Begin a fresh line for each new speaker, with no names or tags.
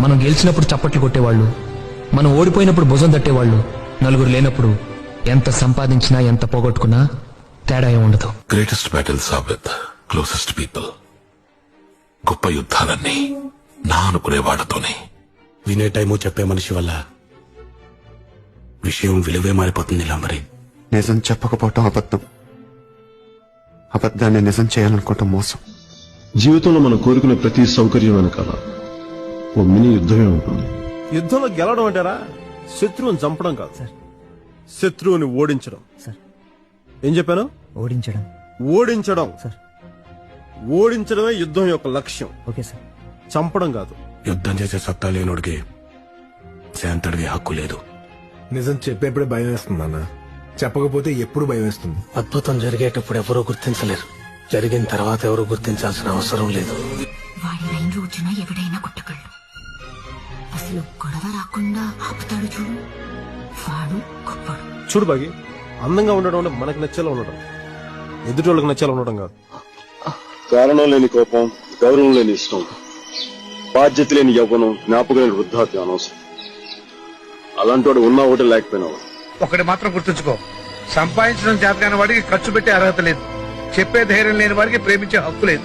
మనం గెలిచినప్పుడు చప్పట్లు కొట్టేవాళ్ళు, మనం ఓడిపోయినప్పుడు భుజం తట్టేవాళ్ళు, నలుగురు లేనప్పుడు ఎంత సంపాదించినా ఎంత పోగొట్టుకున్నా తేడా ఏం ఉండదు.
Greatest battles are with closest people. గొప్ప యుద్ధాలన్నీ నా అనుకునే వాళ్ళతోనే.
వినే టైము చెప్పే మనిషి వల్ల విషయం విలువే మారిపోతుంది. ఇలా మరి
నిజం చెప్పకపోవటం అబద్ధం, అబద్ధాన్ని నిజం చేయాలనుకోవటం మోసం.
జీవితంలో మనం కోరుకునే ప్రతి సౌకర్యం వెనకాల ఓ మినీ యుద్ధమే ఉంటుంది.
యుద్ధంలో గెలవడం అంటారా శత్రువుని చంపడం కాదు సార్, శత్రువుని ఓడించడం
సార్.
ఏం చెప్పాను?
ఓడించడం.
ఓడించడం
సార్.
ఓడించడమే యుద్ధం యొక్క లక్ష్యం.
Okay sir.
చంపడం కాదు.
యుద్ధం చేసే సత్తా లేనోడికి శాంతడిగే హక్కు లేదు.
నిజం చెప్పేప్పుడే భయం వేస్తుంది అన్న, చెప్పకపోతే ఎప్పుడు భయం వేస్తుంది.
అద్భుతం జరిగేటప్పుడు ఎవరూ గుర్తించలేరు, జరిగిన తర్వాత ఎవరూ గుర్తించాల్సిన అవసరం లేదు.
వాడి అయిన రోజున ఎవడైనా కొట్టగలడు, అసలు గొడవ రాకుండా ఆపుతాడు చూడు, వాడు గొప్పడు.
చూడు బాగి, అందంగా ఉండడం అంటే మనకు నచ్చేలా ఉండడం, ఎదుటోళ్ళకి నచ్చేలా ఉండడం కాదు.
కారణం లేని కోపం, గౌరవం లేని ఇష్టం, బాధ్యత లేని యవ్వనం, జ్ఞాపకం లేని వృద్ధాప్యం అనవసరం. అలాంటి వాడు ఉన్నా ఒకటి లేకపోయినా
ఒకటి మాత్రం గుర్తుంచుకో, సంపాదించడం చేతకాని వాడికి ఖర్చు పెట్టే అర్హత లేదు, చెప్పే ధైర్యం లేని వాడికి ప్రేమించే హక్కు లేదు.